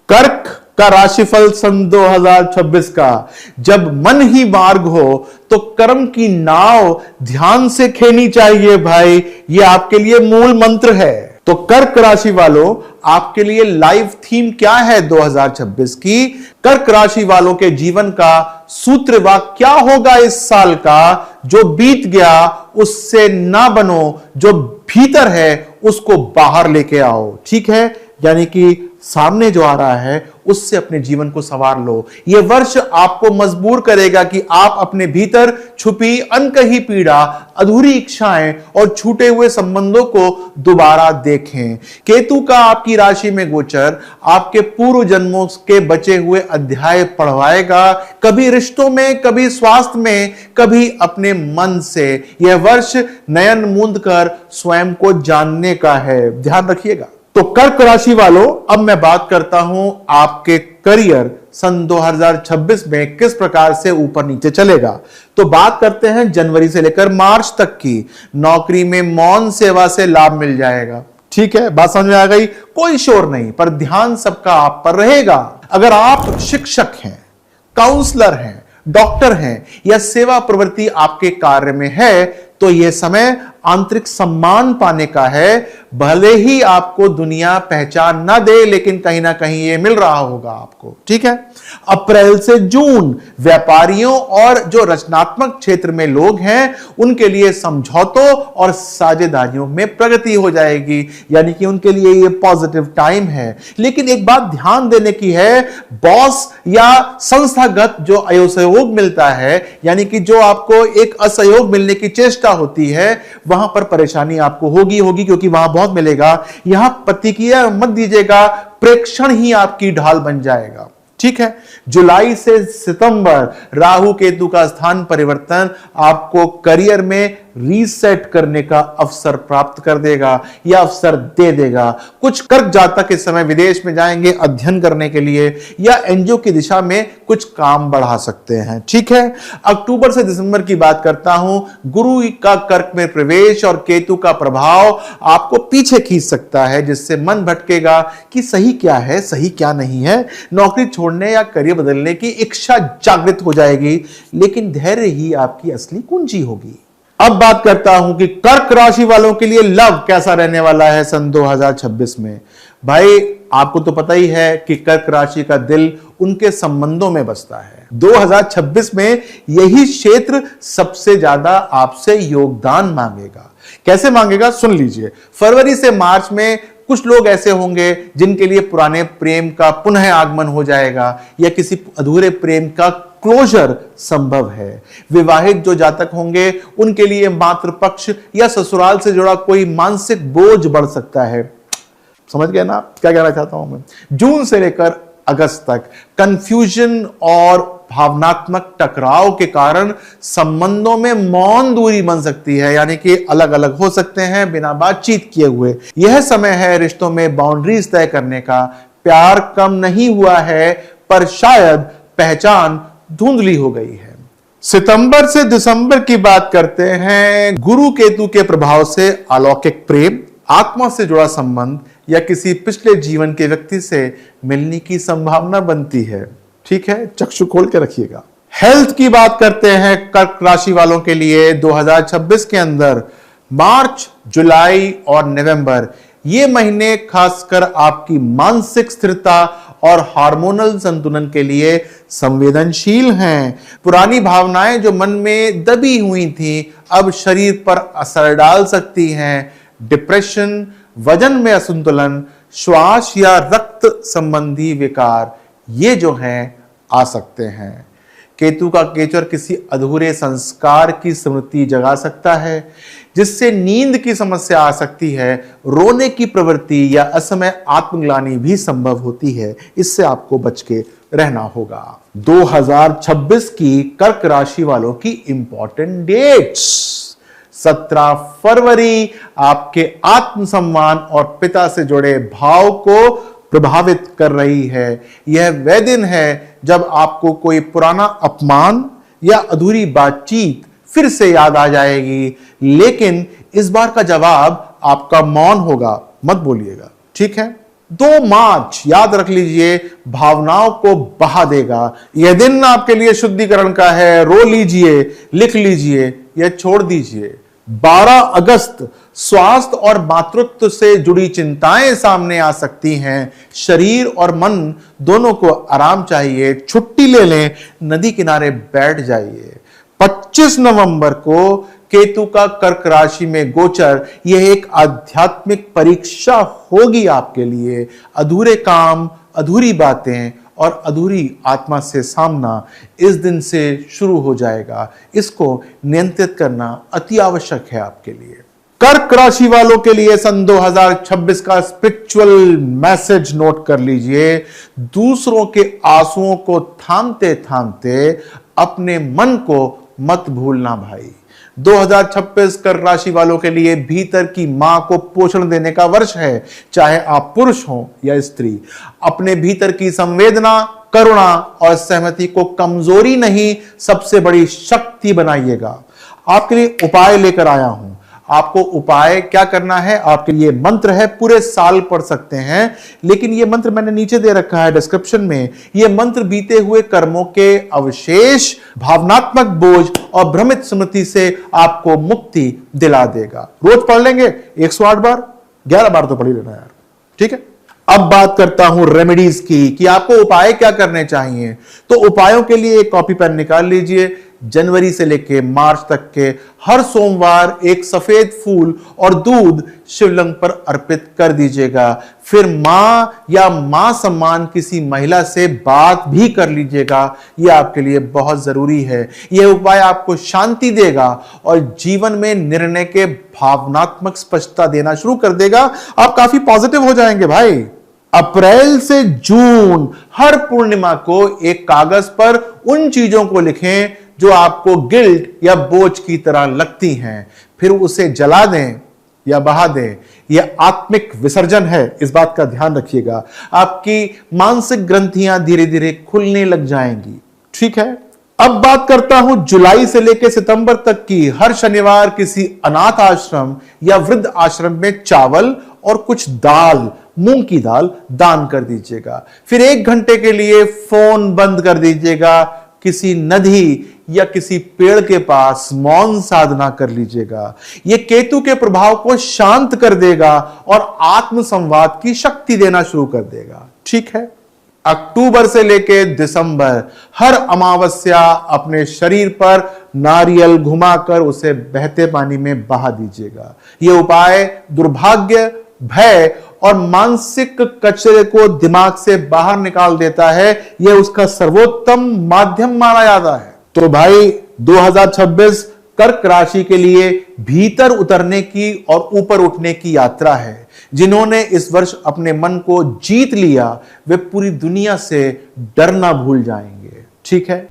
कर्क का राशिफल सन 2026 का, जब मन ही मार्ग हो तो कर्म की नाव ध्यान से खेनी चाहिए भाई। ये आपके लिए मूल मंत्र है। तो कर्क राशि वालों, आपके लिए लाइव थीम क्या है 2026 की? कर्क राशि वालों के जीवन का सूत्र वाक्य क्या होगा इस साल का? जो बीत गया उससे ना बनो, जो भीतर है उसको बाहर लेके आओ। ठीक है, यानी कि सामने जो आ रहा है उससे अपने जीवन को संवार लो। यह वर्ष आपको मजबूर करेगा कि आप अपने भीतर छुपी अनकही पीड़ा, अधूरी इच्छाएं और छूटे हुए संबंधों को दोबारा देखें। केतु का आपकी राशि में गोचर आपके पूर्व जन्मों के बचे हुए अध्याय पढ़वाएगा, कभी रिश्तों में, कभी स्वास्थ्य में, कभी अपने मन से। यह वर्ष नयन मूंद कर स्वयं को जानने का है, ध्यान रखिएगा। तो कर्क राशि वालों, अब मैं बात करता हूं आपके करियर सन 2026 में किस प्रकार से ऊपर नीचे चलेगा। तो बात करते हैं जनवरी से लेकर मार्च तक की। नौकरी में मौन सेवा से लाभ मिल जाएगा। ठीक है, बात समझ में आ गई? कोई शोर नहीं, पर ध्यान सबका आप पर रहेगा। अगर आप शिक्षक हैं, काउंसलर हैं, डॉक्टर हैं या सेवा प्रवृत्ति आपके कार्य में है तो यह समय आंतरिक सम्मान पाने का है। भले ही आपको दुनिया पहचान ना दे, लेकिन कहीं ना कहीं यह मिल रहा होगा आपको। ठीक है, अप्रैल से जून व्यापारियों और जो रचनात्मक क्षेत्र में लोग हैं उनके लिए समझौतों और साझेदारियों में प्रगति हो जाएगी, यानी कि उनके लिए यह पॉजिटिव टाइम है। लेकिन एक बात ध्यान देने की है, बॉस या संस्थागत जो असहयोग मिलता है, यानी कि जो आपको एक असहयोग मिलने की चेष्टा होती है, वहां पर परेशानी आपको होगी क्योंकि वहां बहुत मिलेगा। यहां प्रतिक्रिया मत दीजिएगा, प्रेक्षण ही आपकी ढाल बन जाएगा। ठीक है, जुलाई से सितंबर राहु केतु का स्थान परिवर्तन आपको करियर में रीसेट करने का अवसर प्राप्त कर देगा या अवसर दे देगा। कुछ कर्क जातक इस समय विदेश में जाएंगे अध्ययन करने के लिए या एनजीओ की दिशा में कुछ काम बढ़ा सकते हैं। ठीक है, अक्टूबर से दिसंबर की बात करता हूं। गुरु का कर्क में प्रवेश और केतु का प्रभाव आपको पीछे खींच सकता है, जिससे मन भटकेगा कि सही क्या है, सही क्या नहीं है। नौकरी छोड़ने या करियर बदलने की इच्छा जागृत हो जाएगी, लेकिन धैर्य ही आपकी असली कुंजी होगी। अब बात करता हूं कि कर्क राशि वालों के लिए लव कैसा रहने वाला है सन 2026 में। भाई, आपको तो पता ही है कि कर्क राशि का दिल उनके संबंधों में बसता है। 2026 में यही क्षेत्र सबसे ज्यादा आपसे योगदान मांगेगा। कैसे मांगेगा, सुन लीजिए। फरवरी से मार्च में कुछ लोग ऐसे होंगे जिनके लिए पुराने प्रेम का पुनः आगमन हो जाएगा या किसी अधूरे प्रेम का क्लोजर संभव है। विवाहित जो जातक होंगे उनके लिए मातृपक्ष या ससुराल से जुड़ा कोई मानसिक बोझ बढ़ सकता है। समझ गए ना क्या कहना चाहता हूं मैं? जून से लेकर अगस्त तक कंफ्यूजन और भावनात्मक टकराव के कारण संबंधों में मौन दूरी बन सकती है, यानी कि अलग अलग हो सकते हैं बिना बातचीत किए हुए। यह समय है रिश्तों में बाउंड्रीज तय करने का। प्यार कम नहीं हुआ है, पर शायद पहचान धुंधली हो गई है। सितंबर से दिसंबर की बात करते हैं। गुरु केतु के प्रभाव से अलौकिक प्रेम, आत्मा से जुड़ा संबंध या किसी पिछले जीवन के व्यक्ति से मिलने की संभावना बनती है। ठीक है, चक्षु खोल के रखिएगा। हेल्थ की बात करते हैं कर्क राशि वालों के लिए 2026 के अंदर। मार्च, जुलाई और नवंबर ये महीने खासकर आपकी मानसिक स्थिरता और हार्मोनल संतुलन के लिए संवेदनशील हैं। पुरानी भावनाएं जो मन में दबी हुई थी अब शरीर पर असर डाल सकती हैं। डिप्रेशन, वजन में असंतुलन, श्वास या रक्त संबंधी विकार ये जो हैं आ सकते हैं। केतु का केचर किसी अधूरे संस्कार की स्मृति जगा सकता है, जिससे नींद की समस्या आ सकती है। रोने की प्रवृत्ति या असमय आत्मग्लानि भी संभव होती है। इससे आपको बच के रहना होगा। 2026 की कर्क राशि वालों की इंपॉर्टेंट डेट्स। 17 फरवरी आपके आत्मसम्मान और पिता से जुड़े भाव को प्रभावित कर रही है। यह वह दिन है जब आपको कोई पुराना अपमान या अधूरी बातचीत फिर से याद आ जाएगी, लेकिन इस बार का जवाब आपका मौन होगा, मत बोलिएगा। ठीक है, 2 मार्च याद रख लीजिए, भावनाओं को बहा देगा। यह दिन आपके लिए शुद्धिकरण का है। रो लीजिए, लिख लीजिए या छोड़ दीजिए। 12 अगस्त स्वास्थ्य और मातृत्व से जुड़ी चिंताएं सामने आ सकती हैं। शरीर और मन दोनों को आराम चाहिए। छुट्टी ले लें, नदी किनारे बैठ जाइए। 25 नवंबर को केतु का कर्क राशि में गोचर, यह एक आध्यात्मिक परीक्षा होगी आपके लिए। अधूरे काम, अधूरी बातें और अधूरी आत्मा से सामना इस दिन से शुरू हो जाएगा। इसको नियंत्रित करना अति आवश्यक है आपके लिए। कर्क राशि वालों के लिए सन 2026 का स्पिरिचुअल मैसेज नोट कर लीजिए। दूसरों के आंसुओं को थामते थामते अपने मन को मत भूलना भाई। 2026 कर्क राशि वालों के लिए भीतर की मां को पोषण देने का वर्ष है। चाहे आप पुरुष हो या स्त्री, अपने भीतर की संवेदना, करुणा और सहमति को कमजोरी नहीं, सबसे बड़ी शक्ति बनाइएगा। आपके लिए उपाय लेकर आया हूं। आपको उपाय क्या करना है, आपके लिए मंत्र है, पूरे साल पढ़ सकते हैं, लेकिन यह मंत्र मैंने नीचे दे रखा है डिस्क्रिप्शन में। यह मंत्र बीते हुए कर्मों के अवशेष, भावनात्मक बोझ और भ्रमित स्मृति से आपको मुक्ति दिला देगा। रोज पढ़ लेंगे 108 बार, 11 बार तो पढ़ ही लेना यार, ठीक है। अब बात करता हूं रेमेडीज की, कि आपको उपाय क्या करने चाहिए। तो उपायों के लिए एक कॉपी पेन निकाल लीजिए। जनवरी से लेकर मार्च तक के हर सोमवार एक सफेद फूल और दूध शिवलिंग पर अर्पित कर दीजिएगा। फिर मां या मां सम्मान किसी महिला से बात भी कर लीजिएगा। यह आपके लिए बहुत जरूरी है। यह उपाय आपको शांति देगा और जीवन में निर्णय के भावनात्मक स्पष्टता देना शुरू कर देगा। आप काफी पॉजिटिव हो जाएंगे भाई। अप्रैल से जून हर पूर्णिमा को एक कागज पर उन चीजों को लिखें जो आपको गिल्ट या बोझ की तरह लगती हैं, फिर उसे जला दें या बहा दें। यह आत्मिक विसर्जन है, इस बात का ध्यान रखिएगा। आपकी मानसिक ग्रंथियां धीरे धीरे खुलने लग जाएंगी, ठीक है। अब बात करता हूं जुलाई से लेकर सितंबर तक की। हर शनिवार किसी अनाथ आश्रम या वृद्ध आश्रम में चावल और कुछ दाल, मूंग की दाल दान कर दीजिएगा। फिर 1 घंटे के लिए फोन बंद कर दीजिएगा। किसी नदी या किसी पेड़ के पास मौन साधना कर लीजिएगा। यह केतु के प्रभाव को शांत कर देगा और आत्म संवाद की शक्ति देना शुरू कर देगा, ठीक है। अक्टूबर से लेकर दिसंबर हर अमावस्या अपने शरीर पर नारियल घुमाकर उसे बहते पानी में बहा दीजिएगा। यह उपाय दुर्भाग्य, भय और मानसिक कचरे को दिमाग से बाहर निकाल देता है। यह उसका सर्वोत्तम माध्यम माना जाता है। तो भाई 2026 कर्क राशि के लिए भीतर उतरने की और ऊपर उठने की यात्रा है। जिन्होंने इस वर्ष अपने मन को जीत लिया, वे पूरी दुनिया से डरना भूल जाएंगे, ठीक है।